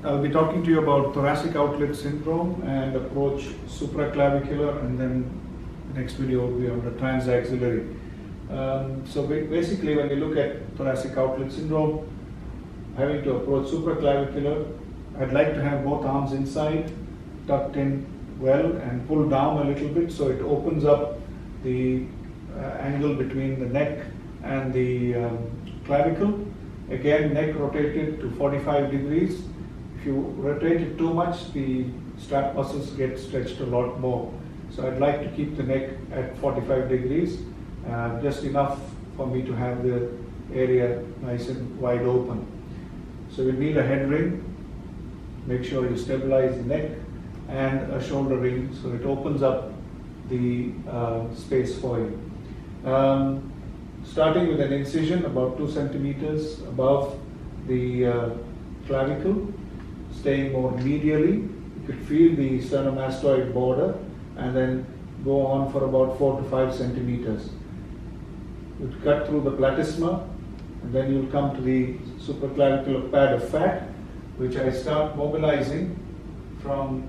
I'll be talking to you about thoracic outlet syndrome and approach supraclavicular, and then the next video will be on the transaxillary. So basically, when you look at thoracic outlet syndrome, having to approach supraclavicular, I'd like to have both arms inside, tucked in well, and pull down a little bit so it opens up the angle between the neck and the clavicle. Again, neck rotated to 45 degrees. If you rotate it too much, the strap muscles get stretched a lot more. So I'd like to keep the neck at 45 degrees, just enough for me to have the area nice and wide open. So we need a head ring. Make sure you stabilize the neck, and a shoulder ring so it opens up the space for you. Starting with an incision about 2 centimeters above the clavicle, staying more medially. You could feel the sternomastoid border, and then go on for about 4 to 5 centimeters. You'd cut through the platysma, and then you'll come to the supraclavicular pad of fat, which I start mobilizing from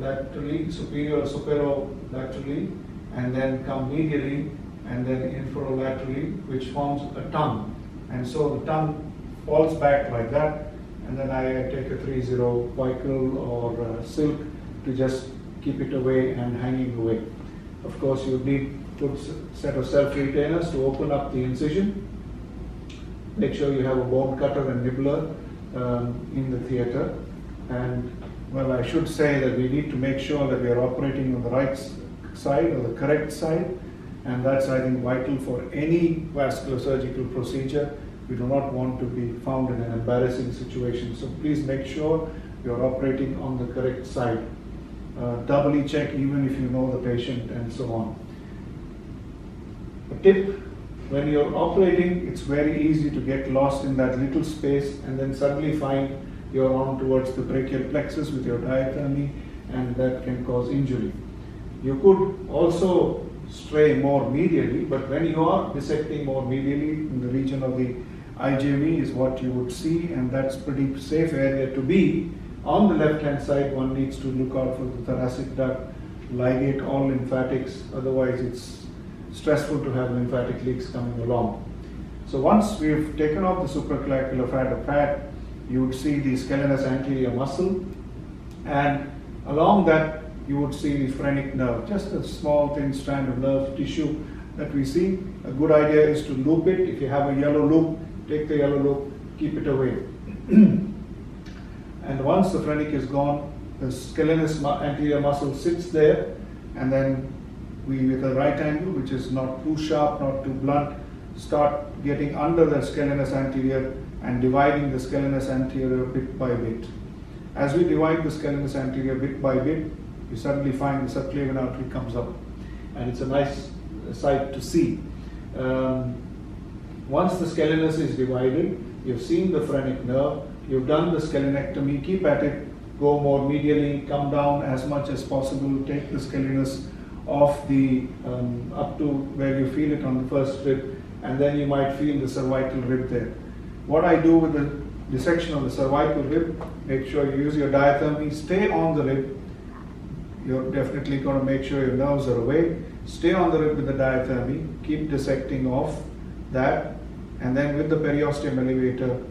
laterally, superior superolaterally, and then come medially, and then inferolaterally, which forms a tongue. And so the tongue falls back like that, and then I take a 3-0 Vicryl or silk to just keep it away and hanging away. Of course, you need a good set of self-retainers to open up the incision. Make sure you have a bone cutter and nibbler in the theater. And well, I should say that we need to make sure that we are operating on the right side or the correct side, and that's, I think, vital for any vascular surgical procedure. We do not want to be found in an embarrassing situation. So please make sure you're operating on the correct side. Doubly check even if you know the patient, and so on. A tip: when you're operating, it's very easy to get lost in that little space and then suddenly find you're on towards the brachial plexus with your diathermy, and that can cause injury. You could also stray more medially, but when you are dissecting more medially in the region of the IJV is what you would see, and that's pretty safe area to be. On the left-hand side, one needs to look out for the thoracic duct, ligate all lymphatics, otherwise it's stressful to have lymphatic leaks coming along. So once we've taken off the supraclavicular fat of fat, you would see the scalenus anterior muscle, and along that you would see the phrenic nerve, just a small thin strand of nerve tissue that we see. A good idea is to loop it. If you have a yellow loop, take the yellow loop, keep it away. And once the phrenic is gone, the scalenus anterior muscle sits there, and then we, with a right angle, which is not too sharp, not too blunt, start getting under the scalenus anterior and dividing the scalenus anterior bit by bit. As we divide the scalenus anterior bit by bit, you suddenly find the subclavian artery comes up, and it's a nice sight to see. Once the scalenus is divided, you've seen the phrenic nerve, you've done the scalenectomy, keep at it, go more medially, come down as much as possible, take the scalenus off the up to where you feel it on the first rib, and then you might feel the cervical rib there. What I do with the dissection of the cervical rib, make sure you use your diathermy, stay on the rib. You're definitely going to make sure your nerves are away. Stay on the rib with the diathermy, keep dissecting off that, and then with the periosteum elevator,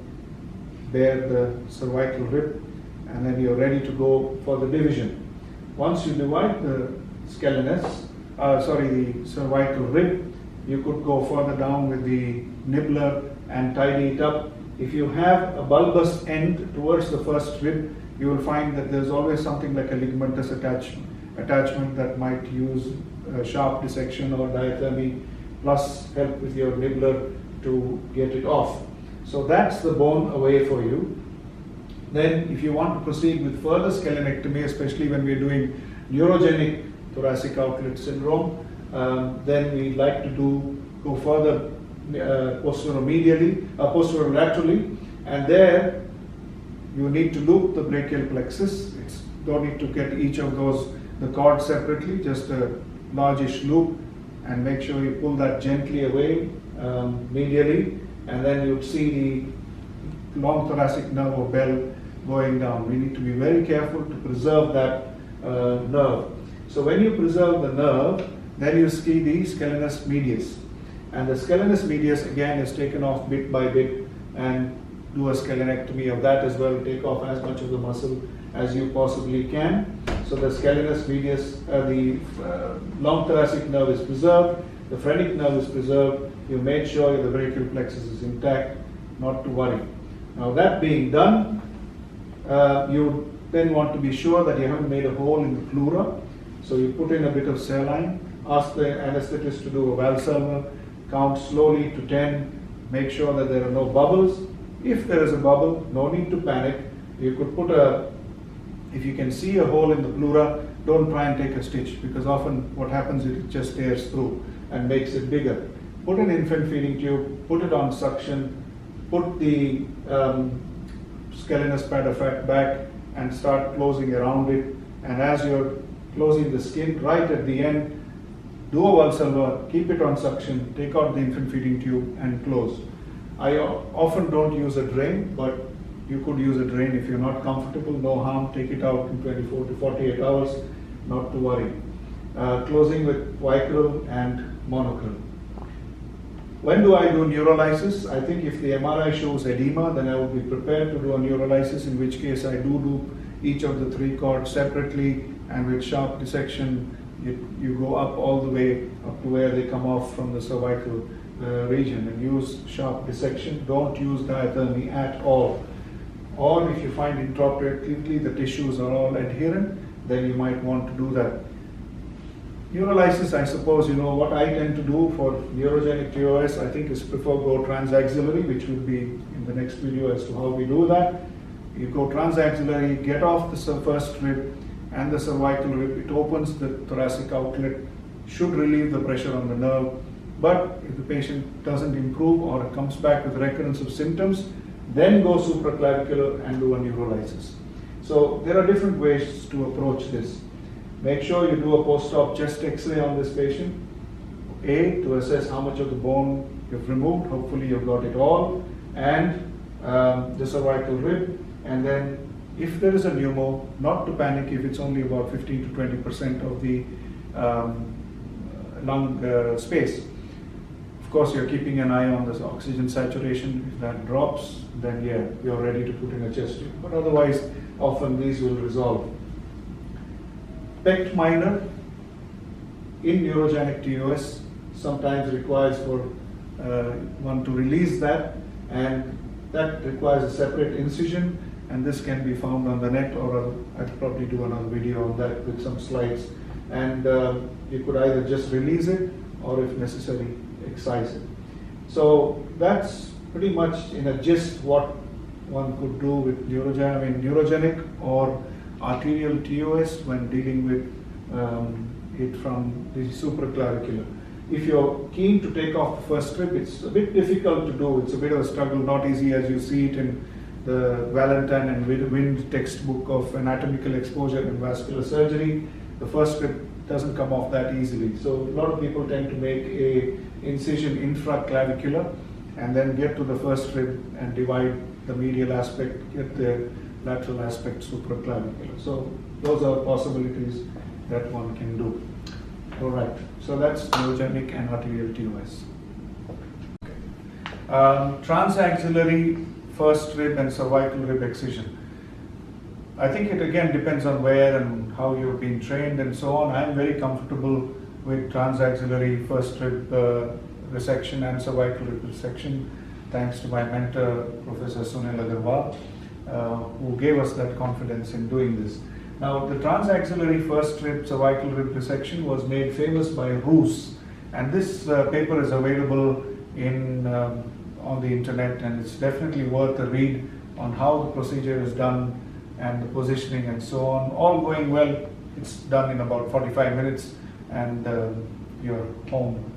bare the cervical rib, and then you're ready to go for the division. Once you divide the the cervical rib, you could go further down with the nibbler and tidy it up. If you have a bulbous end towards the first rib, you will find that there's always something like a ligamentous attachment that might use sharp dissection or diathermy, plus help with your nibbler to get it off. So that's the bone away for you. Then if you want to proceed with further scalenectomy, especially when we're doing neurogenic thoracic outlet syndrome, then we'd like to go further posterolaterally, and there you need to loop the brachial plexus. Don't need to get each of the cords separately, just a largish loop, and make sure you pull that gently away medially, and then you'd see long thoracic nerve or bell going down. We need to be very careful to preserve that nerve. So when you preserve the nerve, then you see the scalenus medius. And the scalenus medius again is taken off bit by bit, and do a scalenectomy of that as well. Take off as much of the muscle as you possibly can. So the scalenus medius, the long thoracic nerve is preserved, the phrenic nerve is preserved. You made sure the brachial plexus is intact, not to worry. Now that being done, you then want to be sure that you haven't made a hole in the pleura. So you put in a bit of saline, ask the anesthetist to do a Valsalva, count slowly to 10, make sure that there are no bubbles. If there is a bubble, no need to panic. You could put if you can see a hole in the pleura, don't try and take a stitch, because often what happens is it just tears through and makes it bigger. Put an infant feeding tube, put it on suction, put the scalenus pad back and start closing around it. And as you're closing the skin, right at the end, do a Valsalva, keep it on suction, take out the infant feeding tube and close. I often don't use a drain, but you could use a drain if you're not comfortable, no harm, take it out in 24 to 48 hours, not to worry. Closing with Vicryl and monocryl. When do I do neurolysis? I think if the MRI shows edema, then I would be prepared to do a neurolysis, in which case I do each of the 3 cords separately, and with sharp dissection, you go up all the way up to where they come off from the cervical region, and use sharp dissection. Don't use diathermy at all. Or if you find intraoperatively the tissues are all adherent, then you might want to do that. Neurolysis, I suppose, what I tend to do for neurogenic TOS, I think is prefer go transaxillary, which will be in the next video as to how we do that. You go transaxillary, get off the first rib and the cervical rib. It opens the thoracic outlet, should relieve the pressure on the nerve. But if the patient doesn't improve or comes back with recurrence of symptoms, then go supraclavicular and do a neurolysis. So there are different ways to approach this. Make sure you do a post-op chest X-ray on this patient. To assess how much of the bone you've removed. Hopefully you've got it all. And the cervical rib. And then if there is a pneumo, not to panic if it's only about 15 to 20% of the lung space. Of course, you're keeping an eye on this oxygen saturation. If that drops, then yeah, you're ready to put in a chest tube. But otherwise, often these will resolve. Pect minor in neurogenic TOS sometimes requires for one to release that, and that requires a separate incision, and this can be found on the net, or I'll probably do another video on that with some slides. And you could either just release it, or if necessary, excise it. So that's pretty much in a gist what one could do with neurogenic or arterial TOS when dealing with it from the supraclavicular. If you're keen to take off the first rib, it's a bit difficult to do. It's a bit of a struggle, not easy as you see it in the Valentine and Wind textbook of anatomical exposure and vascular surgery. The first rib doesn't come off that easily. So a lot of people tend to make a incision infraclavicular and then get to the first rib and divide the medial aspect, get the lateral aspect supraclavicular. So those are possibilities that one can do. All right, so that's neurogenic and arterial TOS. Transaxillary first rib and cervical rib excision. I think it again depends on where and how you've been trained and so on. I'm very comfortable with transaxillary first rib resection and cervical rib resection, thanks to my mentor, Professor Sunil Agarwal, who gave us that confidence in doing this. Now, the transaxillary first rib cervical rib resection was made famous by Roos, and this paper is available on the internet, and it's definitely worth a read on how the procedure is done and the positioning and so on. All going well, it's done in about 45 minutes and you're home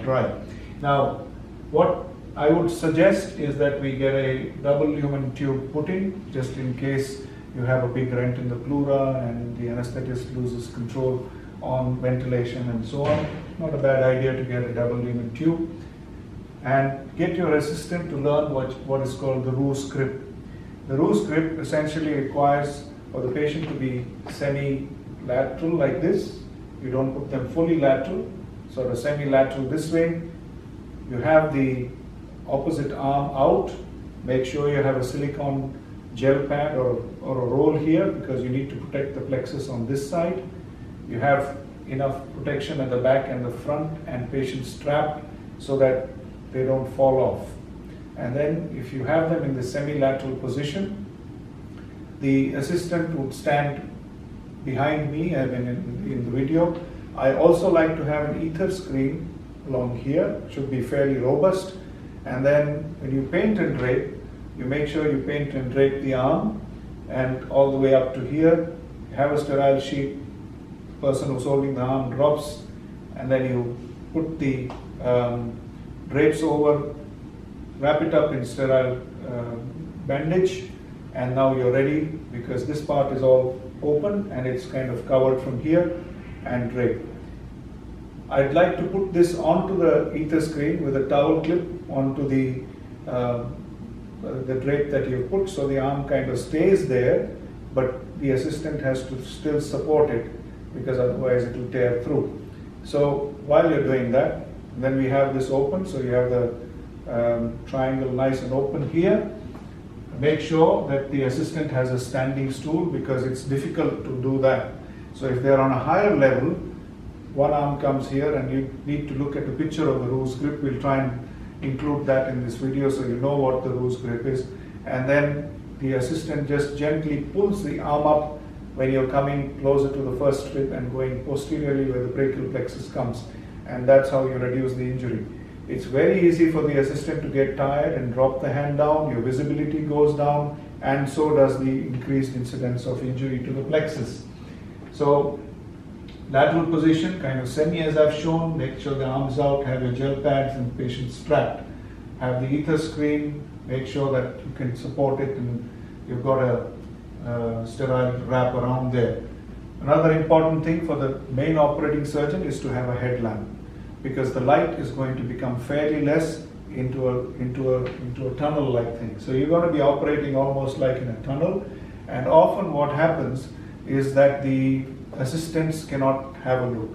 dry. Now, what I would suggest is that we get a double lumen tube put in, just in case you have a big rent in the pleura and the anesthetist loses control on ventilation and so on. Not a bad idea to get a double lumen tube. and get your assistant to learn what is called the Roux grip. The Roux grip essentially requires for the patient to be semi-lateral like this. You don't put them fully lateral, sort of semi-lateral this way. You have the opposite arm out. Make sure you have a silicone gel pad or a roll here because you need to protect the plexus on this side. You have enough protection at the back and the front and patient strapped so that they don't fall off. And then if you have them in the semi-lateral position, the assistant would stand behind me, I mean in the video. I also like to have an ether screen along here, should be fairly robust. And then when you paint and drape, you make sure you paint and drape the arm and all the way up to here. Have a sterile sheet, person who's holding the arm drops, and then you put the drapes over, wrap it up in sterile bandage, and now you're ready because this part is all open and it's kind of covered from here and draped. I'd like to put this onto the ether screen with a towel clip onto the drape that you put, so the arm kind of stays there, but the assistant has to still support it because otherwise it will tear through. So while you're doing that, then we have this open, so you have the triangle nice and open here. Make sure that the assistant has a standing stool because it's difficult to do that. So if they're on a higher level, one arm comes here and you need to look at a picture of the Roux grip. We'll try and include that in this video so you know what the Roux grip is. And then the assistant just gently pulls the arm up when you're coming closer to the first strip and going posteriorly where the brachial plexus comes. And that's how you reduce the injury. It's very easy for the assistant to get tired and drop the hand down, your visibility goes down, and so does the increased incidence of injury to the plexus. So lateral position, kind of semi as I've shown, make sure the arms out, have your gel pads and patient strapped. Have the ether screen, make sure that you can support it and you've got a sterile wrap around there. Another important thing for the main operating surgeon is to have a headlamp because the light is going to become fairly less into a tunnel-like thing. So you're going to be operating almost like in a tunnel, and often what happens is that the assistants cannot have a look.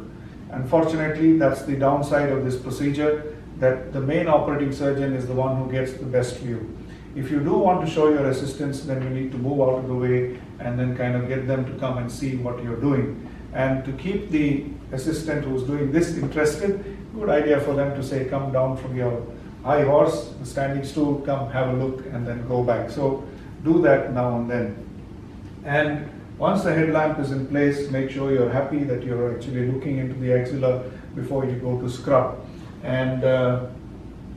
Unfortunately, that's the downside of this procedure, that the main operating surgeon is the one who gets the best view. If you do want to show your assistants, then you need to move out of the way and then kind of get them to come and see what you're doing. And to keep the assistant who's doing this interested, good idea for them to say, come down from your high horse, the standing stool, come have a look and then go back. So do that now and then. And once the headlamp is in place, make sure you're happy that you're actually looking into the axilla before you go to scrub. And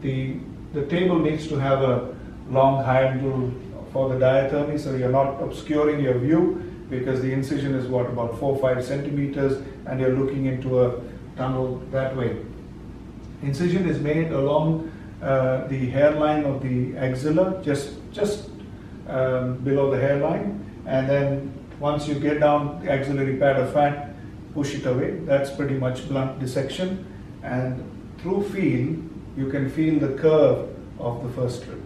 the table needs to have a long handle for the diathermy, so you're not obscuring your view because the incision is what, about 4 or 5 centimeters, and you're looking into a tunnel that way. Incision is made along the hairline of the axilla, just below the hairline, and then once you get down the axillary pad of fat, push it away. That's pretty much blunt dissection, and through feel, you can feel the curve of the first rib.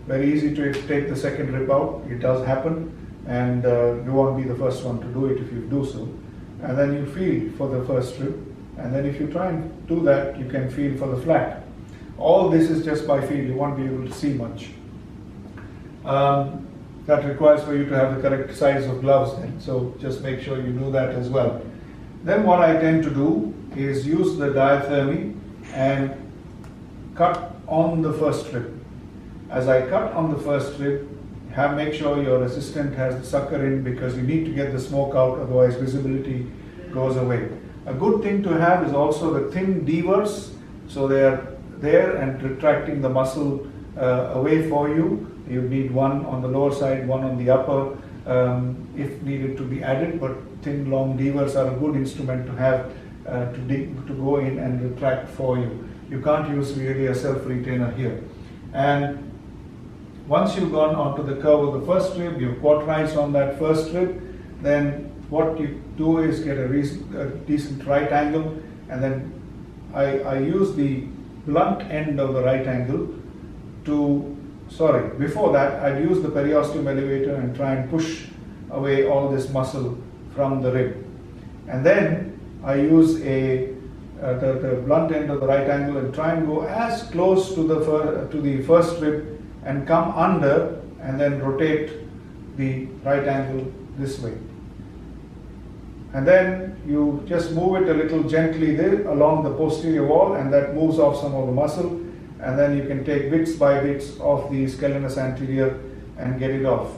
Very easy to take the second rib out. It does happen, and you won't be the first one to do it if you do so. And then you feel for the first rib, and then if you try and do that, you can feel for the flat. All this is just by feel. You won't be able to see much. That requires for you to have the correct size of gloves then. So just make sure you do that as well. Then what I tend to do is use the diathermy and cut on the first rib. As I cut on the first rib, make sure your assistant has the sucker in because you need to get the smoke out, otherwise visibility goes away. A good thing to have is also the thin devers, so they are there and retracting the muscle away for you. You need one on the lower side, one on the upper if needed to be added, but thin long devers are a good instrument to have to go in and retract for you. You can't use really a self-retainer here. And once you've gone onto the curve of the first rib, you've cauterized on that first rib, then what you do is get a decent right angle, and then I use the blunt end of the right angle before that I'd use the periosteum elevator and try and push away all this muscle from the rib. And then I use the blunt end of the right angle and try and go as close to the first rib and come under and then rotate the right angle this way. And then you just move it a little gently there along the posterior wall, and that moves off some of the muscle, and then you can take bits by bits of the scalenus anterior and get it off.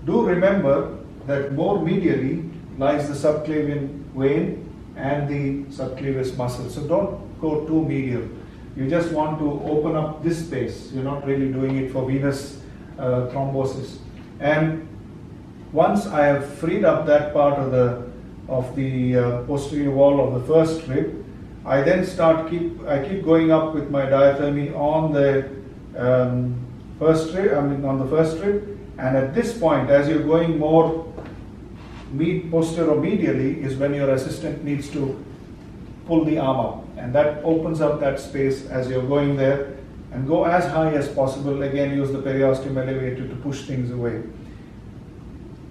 Do remember that more medially lies the subclavian vein and the subclavius muscle. So don't go too medial. You just want to open up this space. You're not really doing it for venous thrombosis. And once I have freed up that part of the posterior wall of the first rib, I then keep going up with my diathermy on the first rib, and at this point, as you're going more posteromedially, is when your assistant needs to pull the arm up, and that opens up that space as you're going there, and go as high as possible. Again, use the periosteum elevator to push things away.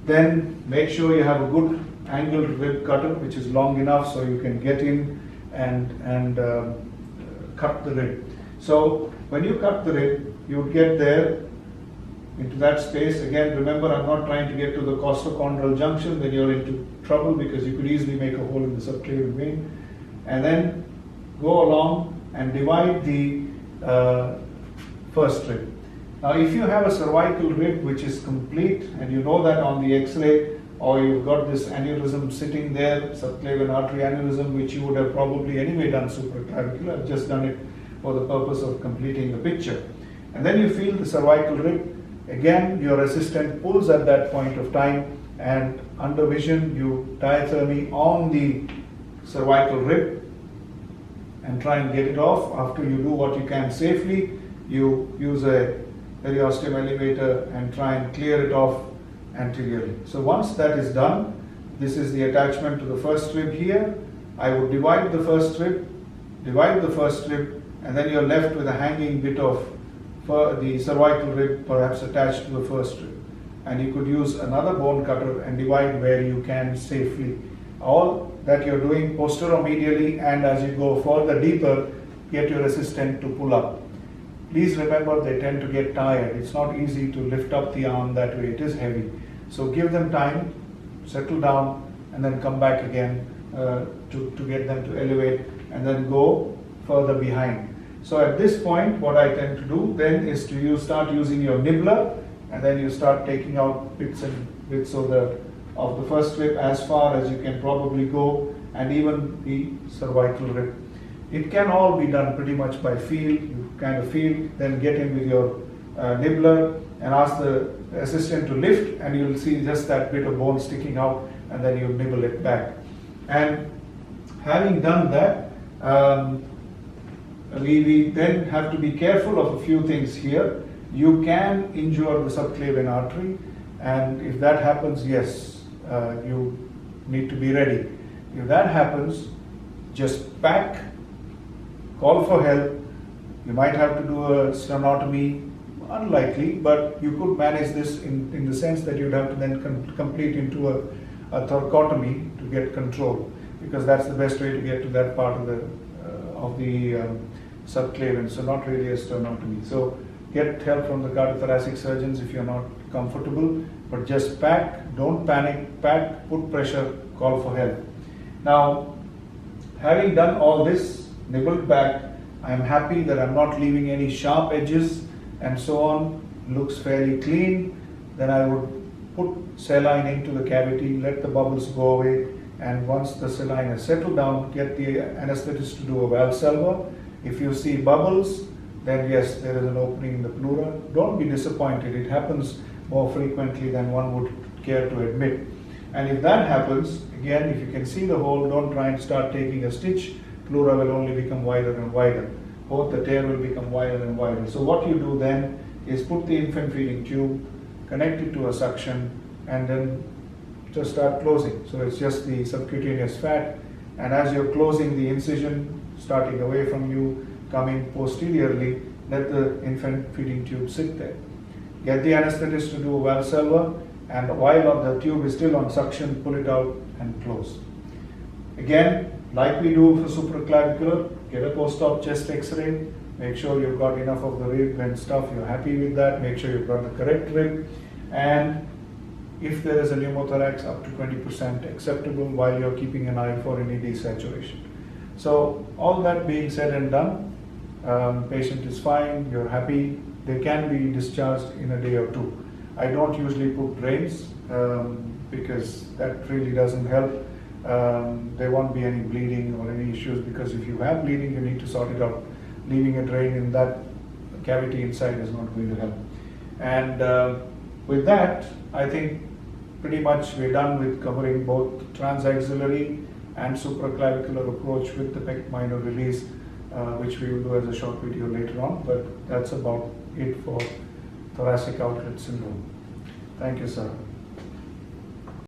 Then make sure you have a good angled rib cutter, which is long enough so you can get in and cut the rib. So when you cut the rib, you would get there into that space. Again, remember, I'm not trying to get to the costochondral junction, then you're into trouble because you could easily make a hole in the subclavian vein. And then go along and divide the first rib. Now, if you have a cervical rib which is complete, and you know that on the X-ray, or you've got this aneurysm sitting there, subclavian artery aneurysm, which you would have probably anyway done supraclavicular. I've just done it for the purpose of completing the picture. And then you feel the cervical rib. Again, your assistant pulls at that point of time, and under vision, you diathermy on the cervical rib and try and get it off. After you do what you can safely, you use a periosteum elevator and try and clear it off anteriorly. So once that is done, this is the attachment to the first rib here. I would divide the first rib, and then you're left with a hanging bit of the cervical rib, perhaps attached to the first rib. And you could use another bone cutter and divide where you can safely. All that you're doing posteromedially, and as you go further deeper, get your assistant to pull up. Please remember, they tend to get tired. It's not easy to lift up the arm that way. It is heavy. So give them time, settle down, and then come back again to get them to elevate, and then go further behind. So at this point, what I tend to do then is to start using your nibbler, and then you start taking out bits and bits of the first rib as far as you can probably go, and even the cervical rib. It can all be done pretty much by feel. You kind of feel, then get in with your nibbler and ask the assistant to lift, and you'll see just that bit of bone sticking out, and then you nibble it back. And having done that, we then have to be careful of a few things here. You can injure the subclavian artery, and if that happens, yes, you need to be ready. If that happens, just pack, call for help. You might have to do a sternotomy, unlikely, but you could manage this in the sense that you'd have to then complete into a thoracotomy to get control, because that's the best way to get to that part of the subclavian. So not really a sternotomy. So get help from the cardiothoracic surgeons if you're not comfortable, but just pack, don't panic, pack, put pressure, call for help. Now, having done all this, nibbled back, I'm happy that I'm not leaving any sharp edges and so on. Looks fairly clean. Then I would put saline into the cavity, let the bubbles go away, and once the saline has settled down, get the anesthetist to do a Valsalva. If you see bubbles, then yes, there is an opening in the pleura. Don't be disappointed. It happens more frequently than one would care to admit. And if that happens, again, if you can see the hole, don't try and start taking a stitch. Pleura will only become wider and wider. Both the tear will become wider and wider. So what you do then is put the infant feeding tube, connect it to a suction, and then just start closing. So it's just the subcutaneous fat, and as you're closing the incision, starting away from you, coming posteriorly, let the infant feeding tube sit there. Get the anesthetist to do a Valsalva, and while the tube is still on suction, pull it out and close. Again, like we do for supraclavicular, get a post-op chest x-ray, make sure you've got enough of the rib and stuff, you're happy with that, make sure you've got the correct rib, and if there is a pneumothorax, up to 20% acceptable while you're keeping an eye for any desaturation. So all that being said and done, patient is fine, you're happy, they can be discharged in a day or two. I don't usually put drains because that really doesn't help. There won't be any bleeding or any issues, because if you have bleeding, you need to sort it out. Leaving a drain in that cavity inside is not going to help. And with that, I think pretty much we're done with covering both transaxillary and supraclavicular approach with the pec minor release, which we will do as a short video later on, but that's about it for thoracic outlet syndrome. Thank you, sir.